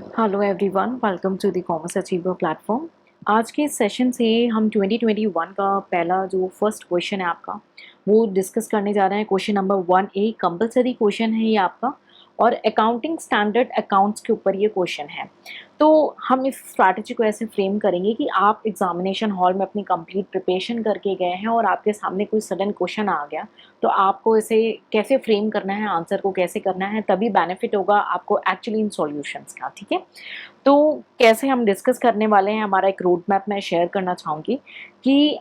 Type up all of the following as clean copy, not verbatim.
Hello everyone, welcome to the commerce achiever platform. आज के session से हम 2021 का पहला जो फर्स्ट क्वेश्चन है आपका वो डिस्कस करने जा रहे हैं। Question number 1A compulsory question है ये आपका, और अकाउंटिंग स्टैंडर्ड अकाउंट्स के ऊपर ये क्वेश्चन है। तो हम इस स्ट्रैटेजी को ऐसे फ्रेम करेंगे कि आप एग्जामिनेशन हॉल में अपनी कंप्लीट प्रिपरेशन करके गए हैं और आपके सामने कोई सडन क्वेश्चन आ गया, तो आपको इसे कैसे फ्रेम करना है, आंसर को कैसे करना है, तभी बेनिफिट होगा आपको एक्चुअली इन सॉल्यूशंस का। ठीक है, तो कैसे हम डिस्कस करने वाले हैं, हमारा एक रोड मैप मैं शेयर करना चाहूँगी कि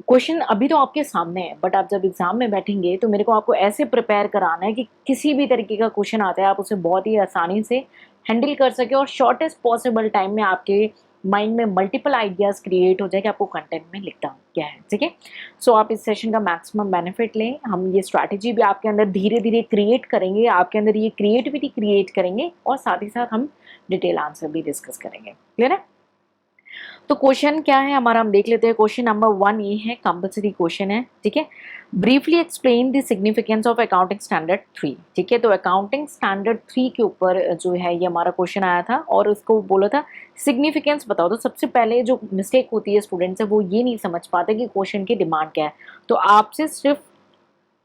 क्वेश्चन अभी तो आपके सामने है, बट आप जब एग्जाम में बैठेंगे तो मेरे को आपको ऐसे प्रिपेयर कराना है कि किसी भी तरीके का क्वेश्चन आता है आप उसे बहुत ही आसानी से हैंडल कर सके और शॉर्टेस्ट पॉसिबल टाइम में आपके माइंड में मल्टीपल आइडियाज क्रिएट हो जाए कि आपको कंटेंट में लिखना क्या है। ठीक है, सो आप इस सेशन का मैक्सिमम बेनिफिट लें। हम ये स्ट्रैटेजी भी आपके अंदर धीरे धीरे क्रिएट करेंगे, आपके अंदर ये क्रिएटिविटी क्रिएट करेंगे, और साथ ही साथ हम डिटेल आंसर भी डिस्कस करेंगे। क्लियर है? तो क्वेश्चन क्या है हमारा, हम देख लेते हैं। क्वेश्चन नंबर 1 ये है, कंपलसरी क्वेश्चन है। ठीक है, briefly explain the significance of accounting standard 3। ठीक है, तो अकाउंटिंग स्टैंडर्ड 3 के ऊपर जो है ये हमारा क्वेश्चन आया था और उसको बोला था सिग्निफिकेंस बताओ। तो सबसे पहले जो मिस्टेक होती है स्टूडेंट से, वो ये नहीं समझ पाते कि क्वेश्चन की डिमांड क्या है। तो आपसे सिर्फ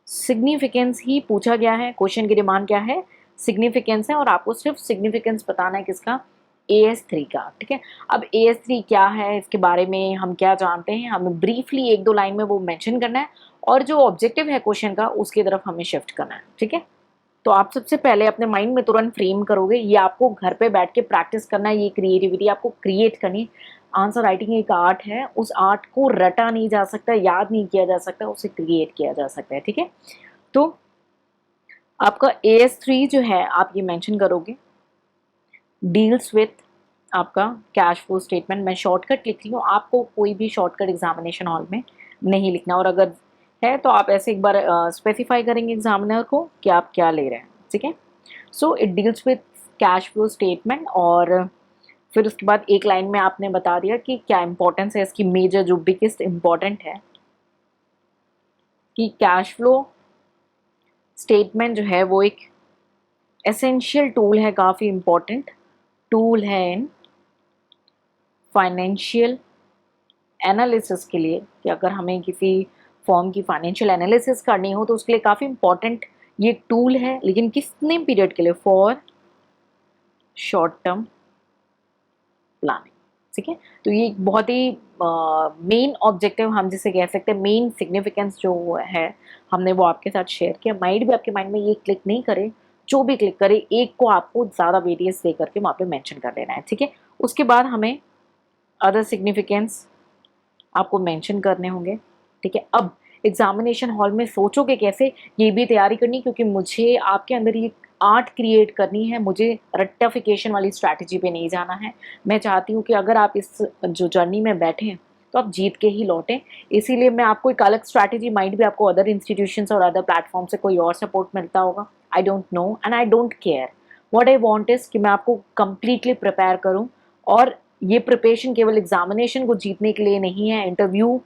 सिग्निफिकेंस ही पूछा गया है, क्वेश्चन की डिमांड क्या है, सिग्निफिकेंस है, और आपको सिर्फ सिग्निफिकेंस बताना है किसका, AS3 का। ठीक है, अब AS3 क्या है, इसके बारे में हम क्या जानते हैं, हमें ब्रीफली एक दो लाइन में वो मेंशन करना है, और जो ऑब्जेक्टिव है क्वेश्चन का उसकी तरफ हमें शिफ्ट करना है। ठीक है, तो आप सबसे पहले अपने माइंड में तुरंत फ्रेम करोगे, ये आपको घर पे बैठ के प्रैक्टिस करना है, ये क्रिएटिविटी आपको क्रिएट करनी। आंसर राइटिंग एक आर्ट है, उस आर्ट को रटा नहीं जा सकता, याद नहीं किया जा सकता, उसे क्रिएट किया जा सकता है। ठीक है, तो आपका AS3 जो है आप ये मेंशन करोगे, डील्स विथ आपका कैश फ्लो स्टेटमेंट। मैं शॉर्टकट लिख रही हूँ, आपको कोई भी शॉर्टकट एग्जामिनेशन हॉल में नहीं लिखना, और अगर है तो आप ऐसे एक बार स्पेसिफाई करेंगे एग्जामिनर को कि आप क्या ले रहे हैं। ठीक है, so it deals with cash flow statement, और फिर उसके बाद एक लाइन में आपने बता दिया कि क्या इंपॉर्टेंस है इसकी, मेजर जो बिगेस्ट इंपॉर्टेंट है कि कैश फ्लो स्टेटमेंट जो है वो एक एसेंशियल टूल है, काफ़ी इंपॉर्टेंट टूल है इन फाइनेंशियल एनालिसिस के लिए, कि अगर हमें किसी फॉर्म की फाइनेंशियल एनालिसिस करनी हो तो उसके लिए काफ़ी इंपॉर्टेंट ये टूल है। लेकिन कितने पीरियड के लिए, फॉर शॉर्ट टर्म प्लानिंग। ठीक है, तो ये एक बहुत ही मेन ऑब्जेक्टिव हम जिसे कह सकते हैं, मेन सिग्निफिकेंस जो है हमने वो आपके साथ शेयर किया। माइंड भी आपके माइंड में ये क्लिक नहीं करे, जो भी क्लिक करे एक को आपको ज़्यादा वेरियस दे करके वहाँ पे मेंशन कर देना है। ठीक है, उसके बाद हमें अदर सिग्निफिकेंस आपको मेंशन करने होंगे। ठीक है, अब एग्जामिनेशन हॉल में सोचोगे कैसे, ये भी तैयारी करनी, क्योंकि मुझे आपके अंदर ये आर्ट क्रिएट करनी है, मुझे रट्टाफिकेशन वाली स्ट्रैटेजी पे नहीं जाना है। मैं चाहती हूँ कि अगर आप इस जो जर्नी में बैठे तो आप जीत के ही लौटें। इसीलिए मैं आपको एक अलग स्ट्रैटेजी, माइंड भी आपको अदर इंस्टीट्यूशंस और अदर प्लेटफॉर्म से कोई और सपोर्ट मिलता होगा, I don't know and I don't care. What I want is कि मैं आपको कंप्लीटली प्रिपेयर करूं, और ये प्रिपरेशन केवल एग्जामिनेशन को जीतने के लिए नहीं है, इंटरव्यू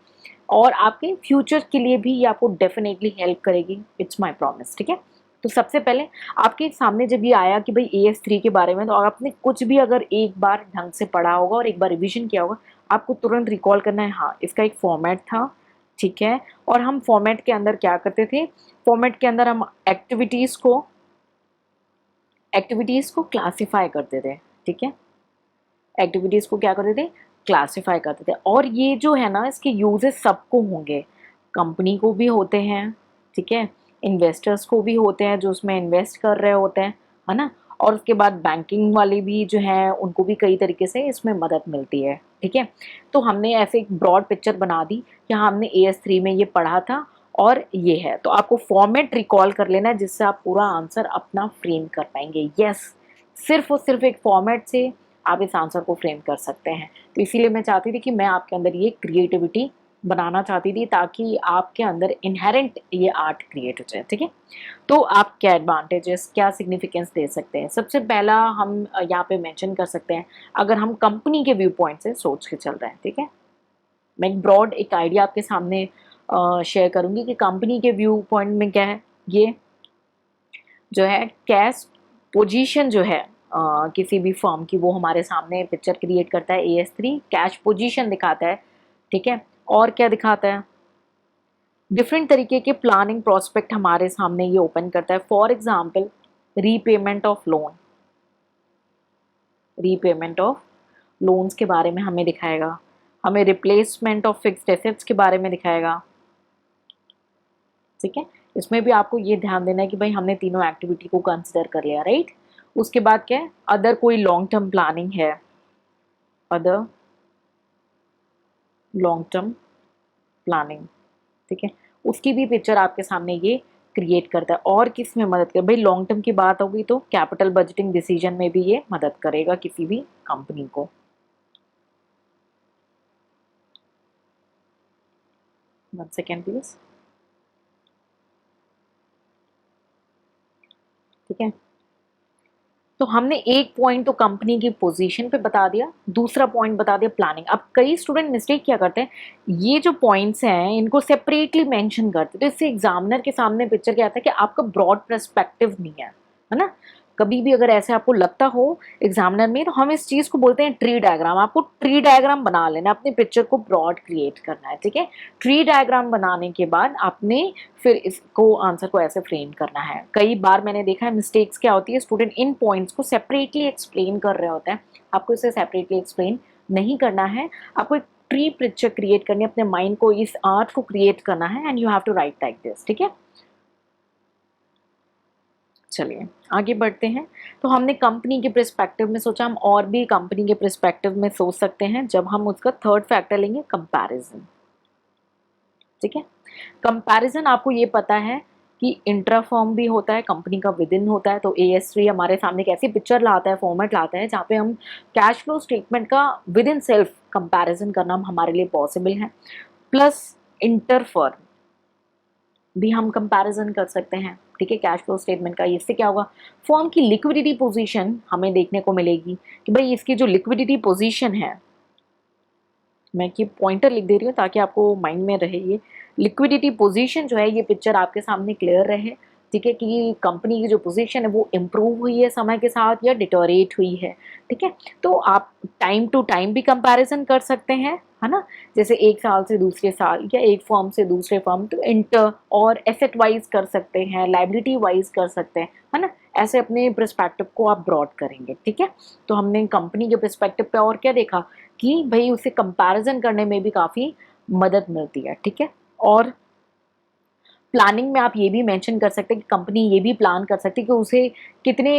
और आपके फ्यूचर के लिए भी ये आपको डेफिनेटली हेल्प करेगी, इट्स माय प्रॉमिस। ठीक है, तो सबसे पहले आपके सामने जब ये आया कि भाई AS3 के बारे में, तो आपने कुछ भी अगर एक बार ढंग से पढ़ा होगा और एक बार रिवीजन किया होगा, आपको तुरंत रिकॉल करना है, हाँ इसका एक फॉर्मेट था। ठीक है, और हम फॉर्मेट के अंदर क्या करते थे, फॉर्मेट के अंदर हम एक्टिविटीज़ को क्लासीफाई करते थे। ठीक है, एक्टिविटीज़ को क्या करते थे, क्लासिफाई करते थे। और ये जो है ना, इसके यूजेस सबको होंगे, कंपनी को भी होते हैं, ठीक है, इन्वेस्टर्स को भी होते हैं जो उसमें इन्वेस्ट कर रहे होते हैं, है ना, और उसके बाद बैंकिंग वाले भी जो हैं उनको भी कई तरीके से इसमें मदद मिलती है। ठीक है, तो हमने ऐसे एक ब्रॉड पिक्चर बना दी कि हाँ हमने AS3 में ये पढ़ा था और ये है, तो आपको फॉर्मेट रिकॉल कर लेना है जिससे आप पूरा आंसर अपना फ्रेम कर पाएंगे। यस, सिर्फ और सिर्फ एक फॉर्मेट से आप इस आंसर को फ्रेम कर सकते हैं। तो इसीलिए मैं चाहती थी कि मैं आपके अंदर ये क्रिएटिविटी बनाना चाहती थी, ताकि आपके अंदर इनहेरेंट ये आर्ट क्रिएट हो जाए। ठीक है, तो आप क्या एडवांटेजेस, क्या सिग्निफिकेंस दे सकते हैं, सबसे पहला हम यहाँ पे मेंशन कर सकते हैं, अगर हम कंपनी के व्यू पॉइंट से सोच के चल रहे हैं। ठीक है, मैं एक ब्रॉड एक आइडिया आपके सामने शेयर करूंगी कि कंपनी के व्यू पॉइंट में क्या है, ये जो है कैश पोजीशन जो है किसी भी फर्म की, वो हमारे सामने पिक्चर क्रिएट करता है। AS3 कैश पोजीशन दिखाता है, ठीक है। और क्या दिखाता है, डिफरेंट तरीके के प्लानिंग प्रोस्पेक्ट हमारे सामने ये ओपन करता है। For example repayment of loan, repayment of loans के बारे में हमें दिखाएगा, हमें रिप्लेसमेंट ऑफ फिक्स्ड एसेट्स के बारे में दिखाएगा, ठीक है। इसमें भी आपको ये ध्यान देना है कि भाई हमने तीनों एक्टिविटी को कंसिडर कर लिया, राइट। उसके बाद क्या है, अदर कोई लॉन्ग टर्म प्लानिंग है, अदर लॉन्ग टर्म प्लानिंग, ठीक है, उसकी भी पिक्चर आपके सामने ये क्रिएट करता है। और किस में मदद कर, भाई लॉन्ग टर्म की बात होगी तो कैपिटल बजटिंग डिसीजन में भी ये मदद करेगा किसी भी कंपनी को। वन सेकेंड प्लीज, ठीक है। तो हमने एक पॉइंट तो कंपनी की पोजीशन पे बता दिया, दूसरा पॉइंट बता दिया प्लानिंग। अब कई स्टूडेंट मिस्टेक क्या करते हैं, ये जो पॉइंट्स हैं इनको सेपरेटली मेंशन करते हैं, तो इससे एग्जामिनर के सामने पिक्चर क्या आता है कि आपका ब्रॉड पर्सपेक्टिव नहीं है ना। कभी भी अगर ऐसे आपको लगता हो एग्जामिनर में, तो हम इस चीज को बोलते हैं ट्री डायग्राम। आपको ट्री डायग्राम बना लेना, अपने पिक्चर को ब्रॉड क्रिएट करना है, ठीक है। ट्री डायग्राम बनाने के बाद आपने फिर इसको आंसर को ऐसे फ्रेम करना है। कई बार मैंने देखा है मिस्टेक्स क्या होती है, स्टूडेंट इन पॉइंट्स को सेपरेटली एक्सप्लेन कर रहे होते हैं। आपको इसे सेपरेटली एक्सप्लेन नहीं करना है, आपको एक ट्री पिक्चर क्रिएट करनी है, अपने माइंड को, इस आर्ट को क्रिएट करना है, and you have to write like this, ठीक है। चलिए आगे बढ़ते हैं। तो हमने कंपनी के पर्सपेक्टिव में सोचा, हम और भी कंपनी के पर्सपेक्टिव में सोच सकते हैं जब हम उसका थर्ड फैक्टर लेंगे, कंपैरिजन, ठीक है। कंपैरिजन आपको ये पता है कि इंट्रा फॉर्म भी होता है, कंपनी का विद इन होता है। तो AS3 हमारे सामने एक ऐसी पिक्चर लाता है, फॉर्मेट लाता है जहाँ पे हम कैश फ्लो स्टेटमेंट का विद इन सेल्फ कंपैरिजन करना हमारे लिए पॉसिबल है। प्लस इंटर फर्म भी हम कंपैरिजन कर सकते हैं, ठीक है, कैश फ्लो स्टेटमेंट का। इससे क्या होगा, फर्म की लिक्विडिटी पोजीशन हमें देखने को मिलेगी कि भाई इसकी जो लिक्विडिटी पोजीशन है, मैं ये पॉइंटर लिख दे रही हूँ ताकि आपको माइंड में रहे, ये लिक्विडिटी पोजीशन जो है ये पिक्चर आपके सामने क्लियर रहे, ठीक है, कि कंपनी की जो पोजीशन है वो इम्प्रूव हुई है समय के साथ या डिटोरेट हुई है, ठीक है। तो आप टाइम टू टाइम भी कंपैरिजन कर सकते हैं, है ना, जैसे एक साल से दूसरे साल या एक फर्म से दूसरे फर्म, तो इंटर और एसेट वाइज कर सकते हैं, लाइबिलिटी वाइज कर सकते हैं, है ना। ऐसे अपने पर्सपेक्टिव को आप ब्रॉड करेंगे, ठीक है। तो हमने कंपनी के पर्सपेक्टिव पे और क्या देखा कि भाई उसे कंपैरिजन करने में भी काफ़ी मदद मिलती है, ठीक है। और प्लानिंग में आप ये भी मेंशन कर सकते हैं कि कंपनी ये भी प्लान कर सकती है कि उसे कितने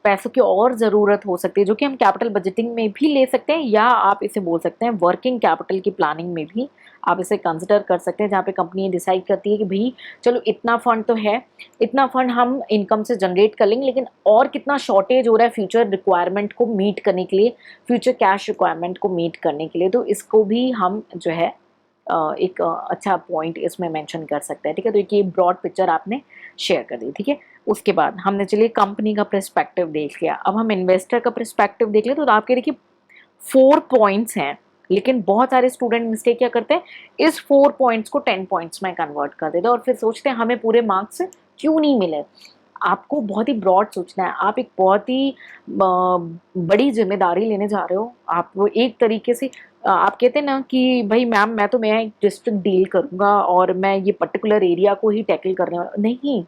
पैसों की और ज़रूरत हो सकती है, जो कि हम कैपिटल बजटिंग में भी ले सकते हैं, या आप इसे बोल सकते हैं वर्किंग कैपिटल की प्लानिंग में भी आप इसे कंसिडर कर सकते हैं, जहाँ पे कंपनी डिसाइड करती है कि भाई चलो इतना फंड तो है, इतना फंड हम इनकम से जनरेट कर लेंगे, लेकिन और कितना शॉर्टेज हो रहा है फ्यूचर रिक्वायरमेंट को मीट करने के लिए, फ्यूचर कैश रिक्वायरमेंट को मीट करने के लिए, तो इसको भी हम जो है एक अच्छा पॉइंट इसमें मेंशन कर सकते हैं, ठीक है। तो ये ब्रॉड पिक्चर आपने शेयर कर दी, ठीक है। उसके बाद हमने चलिए कंपनी का पर्सपेक्टिव देख लिया, अब हम इन्वेस्टर का पर्सपेक्टिव देख ले। तो आपके देखिए 4 पॉइंट्स हैं, लेकिन बहुत सारे स्टूडेंट मिस्टेक क्या करते हैं, इस 4 पॉइंट्स को 10 पॉइंट्स में कन्वर्ट कर देते हैं और फिर सोचते हैं हमें पूरे मार्क्स क्यों नहीं मिले। आपको बहुत ही ब्रॉड सोचना है, आप एक बहुत ही बड़ी जिम्मेदारी लेने जा रहे हो। आप एक तरीके से आप कहते हैं ना कि भाई मैम मैं एक डिस्ट्रिक्ट डील करूंगा और मैं ये पर्टिकुलर एरिया को ही टैकल करने वाला नहीं,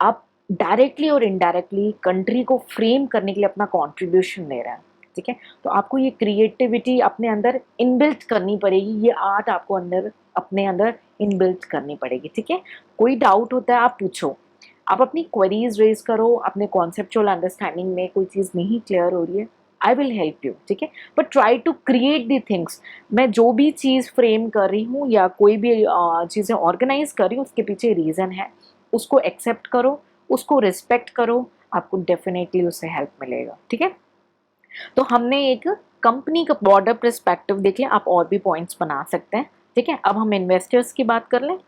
आप डायरेक्टली और इनडायरेक्टली कंट्री को फ्रेम करने के लिए अपना कंट्रीब्यूशन दे रहे हैं, ठीक है। तो आपको ये क्रिएटिविटी अपने अंदर इनबिल्ट करनी पड़ेगी, ये आर्ट आपको अंदर अपने अंदर इनबिल्ट करनी पड़ेगी, ठीक है। कोई डाउट होता है आप पूछो, आप अपनी क्वेरीज रेज करो, अपने कॉन्सेप्चुअल अंडरस्टैंडिंग में कोई चीज़ नहीं क्लियर हो रही है, आई विल हेल्प यू, ठीक है। But try to create the things, मैं जो भी चीज़ फ्रेम कर रही हूँ या कोई भी चीज़ें ऑर्गेनाइज कर रही हूँ उसके पीछे रीज़न है, उसको एक्सेप्ट करो, उसको रिस्पेक्ट करो, आपको डेफिनेटली उससे हेल्प मिलेगा, ठीक है। तो हमने एक कंपनी का बॉर्डर पर्सपेक्टिव देख लिया, आप और भी पॉइंट्स बना सकते हैं, ठीक है। अब हम इन्वेस्टर्स की बात कर लें,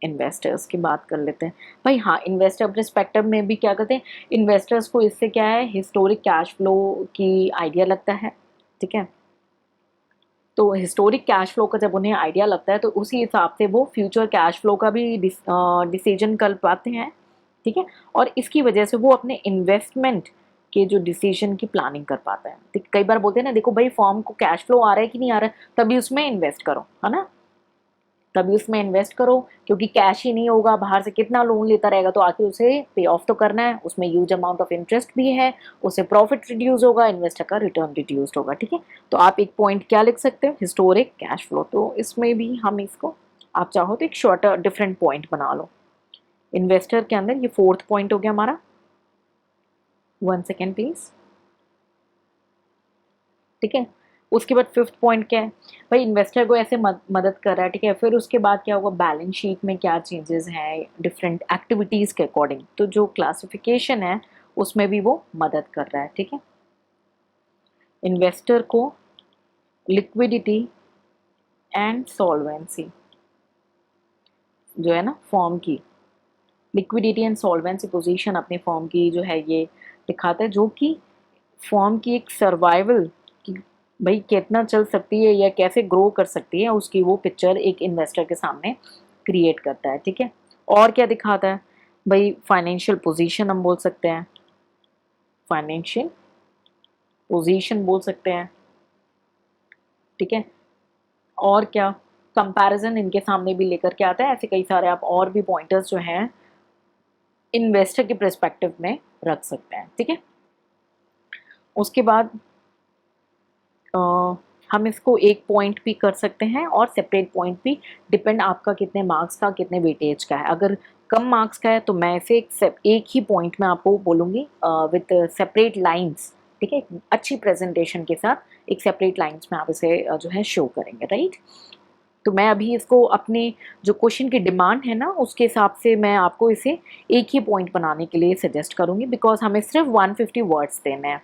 इन्वेस्टर्स की बात कर लेते हैं भाई। हाँ, इन्वेस्टर पर्सपेक्टिव में भी क्या करते हैं, इन्वेस्टर्स को इससे क्या है, हिस्टोरिक कैश फ्लो की आइडिया लगता है, ठीक है। तो हिस्टोरिक कैश फ्लो का जब उन्हें आइडिया लगता है तो उसी हिसाब से वो फ्यूचर कैश फ्लो का भी डिसीजन कर पाते हैं, ठीक है। और इसकी वजह से वो अपने इन्वेस्टमेंट के जो डिसीजन की प्लानिंग कर पाता है। कई बार बोलते हैं ना, देखो भाई फॉर्म को कैश फ्लो आ रहा है कि नहीं आ रहा है, तभी उसमें इन्वेस्ट करो, है ना, तभी उसमें इन्वेस्ट करो, क्योंकि कैश ही नहीं होगा, बाहर से कितना लोन लेता रहेगा तो आखिर उसे पे ऑफ तो करना है, उसमें ह्यूज अमाउंट ऑफ इंटरेस्ट भी है, उससे प्रॉफिट रिड्यूस होगा, इन्वेस्टर का रिटर्न रिड्यूस्ड होगा। ठीक है, तो आप एक पॉइंट क्या लिख सकते हो, हिस्टोरिक कैश फ्लो। तो इसमें भी हम इसको, आप चाहो तो एक शॉर्टर डिफरेंट पॉइंट बना लो। इन्वेस्टर के अंदर ये फोर्थ पॉइंट हो गया हमारा। 1 सेकेंड प्लीज। ठीक है, उसके बाद फिफ्थ पॉइंट क्या है, भाई इन्वेस्टर को ऐसे मदद कर रहा है। ठीक है, फिर उसके बाद क्या होगा, बैलेंस शीट में क्या चेंजेस हैं डिफरेंट एक्टिविटीज़ के अकॉर्डिंग, तो जो क्लासिफिकेशन है उसमें भी वो मदद कर रहा है। ठीक है, इन्वेस्टर को लिक्विडिटी एंड सॉल्वेंसी जो है ना फॉर्म की, लिक्विडिटी एंड सॉल्वेंसी पोजीशन अपनी फॉर्म की जो है ये दिखाता है, जो कि फॉर्म की एक सर्वाइवल की, भाई कितना चल सकती है या कैसे ग्रो कर सकती है, उसकी वो पिक्चर एक इन्वेस्टर के सामने क्रिएट करता है। ठीक है, और क्या दिखाता है, भाई फाइनेंशियल पोजीशन हम बोल सकते हैं, फाइनेंशियल पोजीशन बोल सकते हैं। ठीक है, और क्या, कंपैरिजन इनके सामने भी लेकर के आता है। ऐसे कई सारे आप और भी पॉइंटर्स जो हैं इन्वेस्टर के पर्सपेक्टिव में रख सकते हैं। ठीक है, उसके बाद हम इसको एक पॉइंट भी कर सकते हैं और सेपरेट पॉइंट भी, डिपेंड आपका कितने मार्क्स का कितने वेटेज का है। अगर कम मार्क्स का है तो मैं इसे एक ही पॉइंट में आपको बोलूँगी विथ सेपरेट लाइंस। ठीक है, अच्छी प्रेजेंटेशन के साथ एक सेपरेट लाइंस में आप इसे जो है शो करेंगे, राइट। तो मैं अभी इसको अपने जो क्वेश्चन की डिमांड है ना उसके हिसाब से मैं आपको इसे एक ही पॉइंट बनाने के लिए सजेस्ट करूँगी, बिकॉज हमें सिर्फ 150 वर्ड्स देने हैं।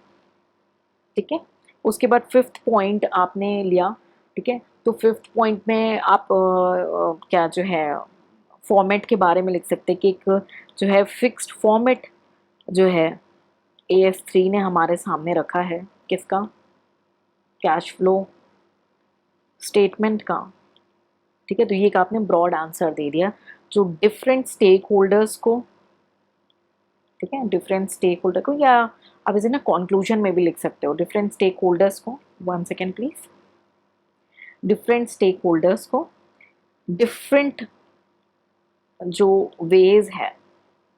ठीक है, उसके बाद फिफ्थ पॉइंट आपने लिया। ठीक है, तो फिफ्थ पॉइंट में आप क्या जो है फॉर्मेट के बारे में लिख सकते हैं कि एक जो है फिक्स्ड फॉर्मेट जो है AS3 ने हमारे सामने रखा है, किसका, कैश फ्लो स्टेटमेंट का। ठीक है, तो ये एक आपने ब्रॉड आंसर दे दिया, जो डिफरेंट स्टेक होल्डर्स को, ठीक है, डिफरेंट स्टेक होल्डर को, या आप इसे ना कंक्लूजन में भी लिख सकते हो, डिफरेंट स्टेक होल्डर्स को, 1 second please, different stakeholders को डिफरेंट जो वेज है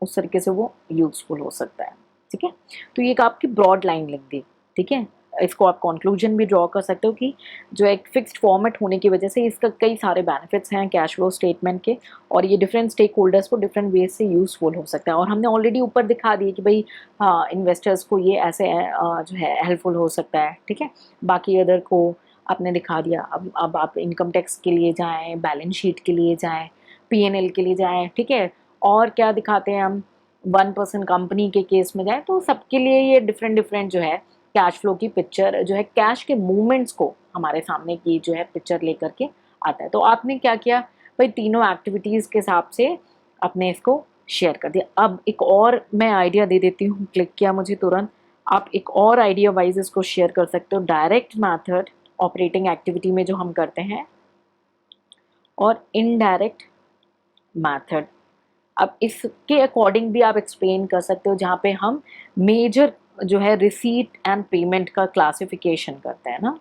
उस तरीके से वो यूजफुल हो सकता है। ठीक है, तो ये एक आपकी ब्रॉड लाइन लिख दी। ठीक है, इसको आप कंक्लूजन भी ड्रॉ कर सकते हो कि जो एक फिक्स्ड फॉर्मेट होने की वजह से इसका कई सारे बेनिफिट्स हैं कैश फ्लो स्टेटमेंट के, और ये डिफरेंट स्टेक होल्डर्स को डिफरेंट वेज से यूजफुल हो सकता है। और हमने ऑलरेडी ऊपर दिखा दिए कि भाई हाँ इन्वेस्टर्स को ये ऐसे जो है हेल्पफुल हो सकता है। ठीक है, बाकी अदर को आपने दिखा दिया। अब आप इनकम टैक्स के लिए जाएँ, बैलेंस शीट के लिए जाएँ, P&L के लिए जाएँ। ठीक है, और क्या दिखाते हैं हम, 1% कंपनी के केस में जाए तो सबके लिए ये डिफरेंट डिफरेंट जो है कैश फ्लो की पिक्चर जो है, कैश के मूवमेंट्स को हमारे सामने की जो है पिक्चर लेकर के आता है। तो आपने क्या किया भाई, तीनों एक्टिविटीज़ के हिसाब से आपने इसको शेयर कर दिया। अब एक और मैं आइडिया दे देती हूँ, क्लिक किया मुझे तुरंत, आप एक और आइडिया वाइज इसको शेयर कर सकते हो, डायरेक्ट मैथड ऑपरेटिंग एक्टिविटी में जो हम करते हैं, और इनडायरेक्ट मैथड। अब इसके अकॉर्डिंग भी आप एक्सप्लेन कर सकते हो, जहाँ पे हम मेजर जो है रिसीट एंड पेमेंट का क्लासिफिकेशन करते हैं ना,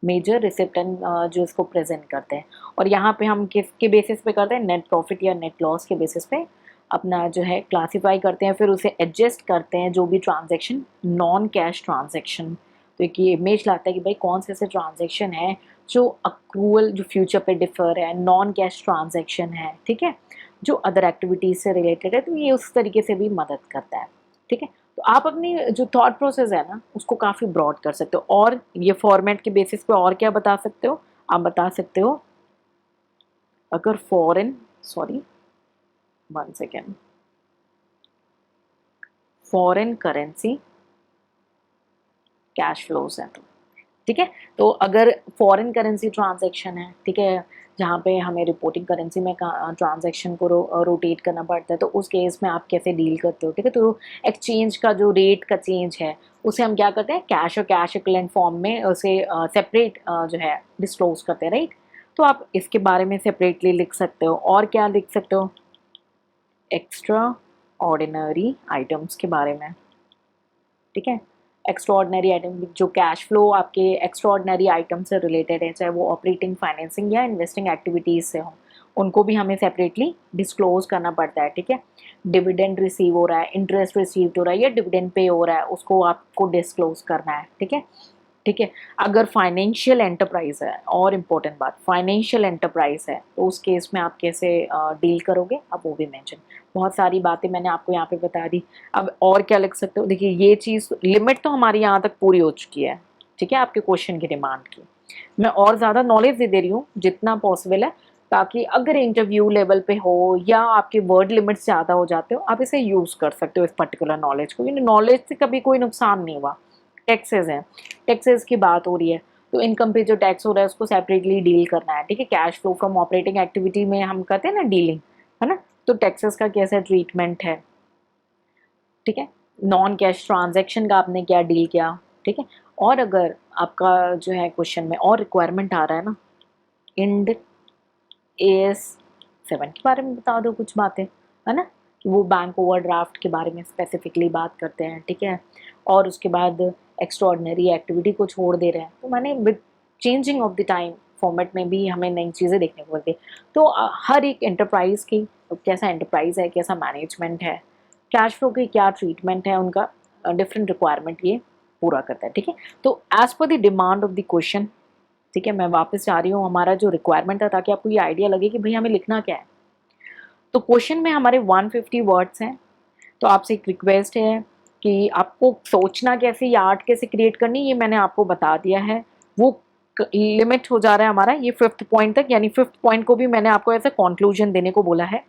मेजर रिसिप्ट एंड जो इसको प्रेजेंट करते हैं, और यहाँ पे हम किसके बेसिस पे करते हैं, नेट प्रॉफिट या नेट लॉस के बेसिस पे अपना जो है क्लासीफाई करते हैं, फिर उसे एडजस्ट करते हैं जो भी ट्रांजैक्शन नॉन कैश ट्रांजैक्शन। तो एक ये इमेज लाता है कि भाई कौन से ऐसे ट्रांजैक्शन है जो अक्रूवल जो फ्यूचर पे डिफर है, नॉन कैश ट्रांजैक्शन है। ठीक है, जो अदर एक्टिविटीज़ से रिलेटेड है, तो ये उस तरीके से भी मदद करता है। ठीक है, तो आप अपनी जो थॉट प्रोसेस है ना उसको काफ़ी ब्रॉड कर सकते हो, और ये फॉर्मेट के बेसिस पे और क्या बता सकते हो, आप बता सकते हो अगर foreign, sorry 1 second, foreign currency cash flows है तो, ठीक है, तो अगर फॉरेन करेंसी ट्रांजैक्शन है, ठीक है, जहाँ पे हमें रिपोर्टिंग करेंसी में ट्रांजैक्शन को रोटेट करना पड़ता है, तो उस केस में आप कैसे डील करते हो। ठीक है, तो एक्सचेंज का जो रेट का चेंज है उसे हम क्या करते हैं, कैश और कैश इक्विवेलेंट फॉर्म में उसे सेपरेट जो है डिस्क्लोज करते हैं, राइट। तो आप इसके बारे में सेपरेटली लिख सकते हो, और क्या लिख सकते हो, एक्स्ट्रा ऑर्डिनरी आइटम्स के बारे में, ठीक है। एक्स्ट्रा ऑर्डिनरी आइटम जो कैश फ्लो आपके एक्स्ट्रा ऑर्डिनरी आइटम से रिलेटेड है, चाहे वो ऑपरेटिंग, फाइनेंसिंग या इन्वेस्टिंग एक्टिविटीज़ से हो, उनको भी हमें सेपरेटली डिस्क्लोज करना पड़ता है, ठीक है। डिविडेंड रिसीव हो रहा है, इंटरेस्ट रिसीव हो रहा है या डिविडेंड पे हो रहा है, उसको आपको डिस्क्लोज करना है, ठीक है, ठीक है। अगर फाइनेंशियल एंटरप्राइज है, और इम्पोर्टेंट बात, फाइनेंशियल एंटरप्राइज है, तो उस केस में आप कैसे डील करोगे, अब वो भी मेंशन। बहुत सारी बातें मैंने आपको यहाँ पे बता दी। अब और क्या लिख सकते हो, देखिए ये चीज़ लिमिट तो हमारी यहाँ तक पूरी हो चुकी है, ठीक है, आपके क्वेश्चन की डिमांड की। मैं और ज़्यादा नॉलेज दे रही हूँ जितना पॉसिबल है, ताकि अगर इंटरव्यू लेवल पे हो या आपके वर्ड लिमिट्स ज़्यादा हो जाते हो, आप इसे यूज़ कर सकते हो इस पर्टिकुलर नॉलेज को। नॉलेज से कभी कोई नुकसान नहीं हुआ। टैक्सेस हैं, टैक्सेस की बात हो रही है, तो इनकम पे जो टैक्स हो रहा है उसको सेपरेटली डील करना है, ठीक है। Cash flow from operating activity में हम करते हैं ना डीलिंग, है ना, तो टैक्सेस का कैसा ट्रीटमेंट है, ठीक है। नॉन कैश ट्रांजैक्शन का आपने क्या डील किया, ठीक है। और अगर आपका जो है क्वेश्चन में और रिक्वायरमेंट आ रहा है ना, इंड AS 7 के बारे में बता दो कुछ बातें, है ना, कि वो बैंक ओवरड्राफ्ट के बारे में स्पेसिफिकली बात करते हैं, ठीक है। और उसके बाद एक्स्ट्राऑर्डिनरी एक्टिविटी को छोड़ दे रहे हैं, तो मैंने with changing of the time format में भी हमें नई चीज़ें देखने को मिलती। तो हर एक एंटरप्राइज की कैसा एंटरप्राइज है, कैसा मैनेजमेंट है, कैश फ्लो की क्या ट्रीटमेंट है, उनका डिफरेंट रिक्वायरमेंट ये पूरा करता है, ठीक है। तो as per the demand of the question, ठीक है, मैं वापस जा रही हूँ हमारा जो रिक्वायरमेंट था, ताकि आपको ये आइडिया लगे कि भाई हमें लिखना क्या है। तो क्वेश्चन में हमारे 150 वर्ड्स हैं, तो आपसे एक रिक्वेस्ट है कि आपको सोचना कैसे या आर्ट कैसे क्रिएट करनी, ये मैंने आपको बता दिया है। वो लिमिट हो जा रहा है हमारा ये 5th पॉइंट तक, यानी 5th पॉइंट को भी मैंने आपको ऐसे कंक्लूजन देने को बोला है।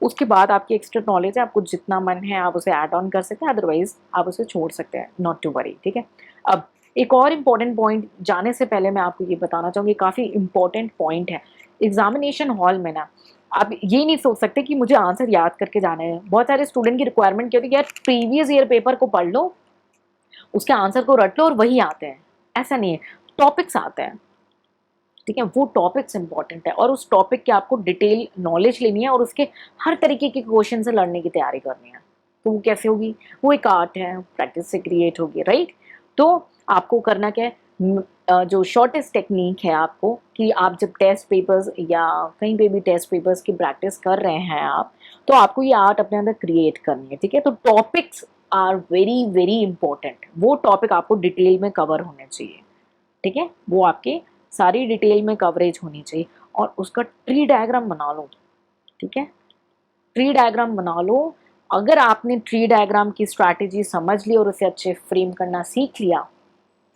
उसके बाद आपकी एक्स्ट्रा नॉलेज है, आपको जितना मन है आप उसे ऐड ऑन कर सकते हैं, अदरवाइज आप उसे छोड़ सकते हैं, नॉट टू वरी, ठीक है। अब एक और इम्पॉर्टेंट पॉइंट जाने से पहले मैं आपको ये बताना चाहूँगी, काफ़ी इंपॉर्टेंट पॉइंट है। एग्जामिनेशन हॉल में ना आप ये नहीं सोच सकते कि मुझे आंसर याद करके जाना है। बहुत सारे स्टूडेंट की रिक्वायरमेंट क्या होती है कि यार प्रीवियस ईयर पेपर को पढ़ लो, उसके आंसर को रट लो और वही आते हैं। ऐसा नहीं है, टॉपिक्स आते हैं, ठीक है। वो टॉपिक्स इंपॉर्टेंट है और उस टॉपिक की आपको डिटेल नॉलेज लेनी है और उसके हर तरीके के क्वेश्चन से लड़ने की तैयारी करनी है। तो वो कैसे होगी, वो एक आर्ट है, प्रैक्टिस से क्रिएट होगी, राइट। तो आपको करना क्या है, जो शॉर्टेस्ट टेक्निक है आपको, कि आप जब टेस्ट पेपर्स या कहीं पे भी टेस्ट पेपर्स की प्रैक्टिस कर रहे हैं आप, तो आपको ये आर्ट अपने अंदर क्रिएट करनी है, ठीक है। तो topics are very very important, वो टॉपिक आपको डिटेल में कवर होने चाहिए, ठीक है। वो आपके सारी डिटेल में कवरेज होनी चाहिए और उसका ट्री डायग्राम बना लो, ठीक है। ट्री डायग्राम बना लो। अगर आपने ट्री डायग्राम की स्ट्रैटेजी समझ ली और उसे अच्छे फ्रेम करना सीख लिया,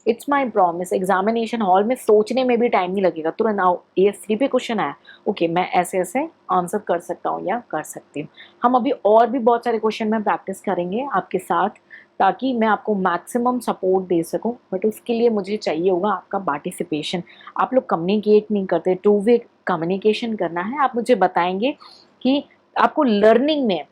it's my promise, examination hall में सोचने में भी टाइम नहीं लगेगा। तुरंत आओ, AS 3 पे क्वेश्चन आया, ओके मैं ऐसे ऐसे आंसर कर सकता हूँ या कर सकती हूँ। हम अभी और भी बहुत सारे क्वेश्चन में प्रैक्टिस करेंगे आपके साथ, ताकि मैं आपको मैक्सिमम सपोर्ट दे सकूं, बट उसके लिए मुझे चाहिए होगा आपका पार्टिसिपेशन। आप लोग कम्युनिकेट नहीं करते, 2 वे कम्युनिकेशन करना है। आप मुझे बताएंगे कि आपको लर्निंग में,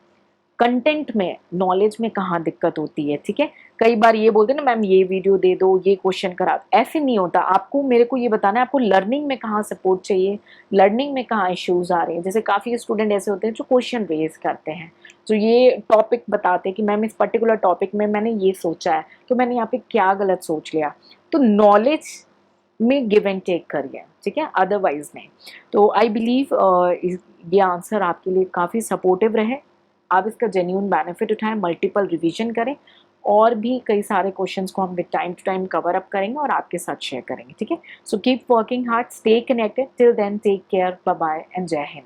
कंटेंट में, नॉलेज में कहाँ दिक्कत होती है, ठीक है। कई बार ये बोलते हैं ना मैम ये वीडियो दे दो, ये क्वेश्चन करा, ऐसे नहीं होता। आपको मेरे को ये बताना है आपको लर्निंग में कहाँ सपोर्ट चाहिए, लर्निंग में कहाँ इश्यूज आ रहे हैं। जैसे काफ़ी स्टूडेंट ऐसे होते हैं जो क्वेश्चन रेज करते हैं, जो ये टॉपिक बताते हैं कि मैम इस पर्टिकुलर टॉपिक में मैंने ये सोचा है, तो मैंने यहाँ पे क्या गलत सोच लिया। तो नॉलेज में गिव एंड टेक करिए, ठीक है, अदरवाइज नहीं। तो आई बिलीव ये आंसर आपके लिए काफ़ी सपोर्टिव रहे, आप इसका जेन्यून बेनिफिट उठाएं, मल्टीपल रिवीजन करें, और भी कई सारे क्वेश्चंस को हम with time to time cover up करेंगे और आपके साथ शेयर करेंगे, ठीक है। So keep working hard, stay connected, till then take care, bye bye and जय हिंद।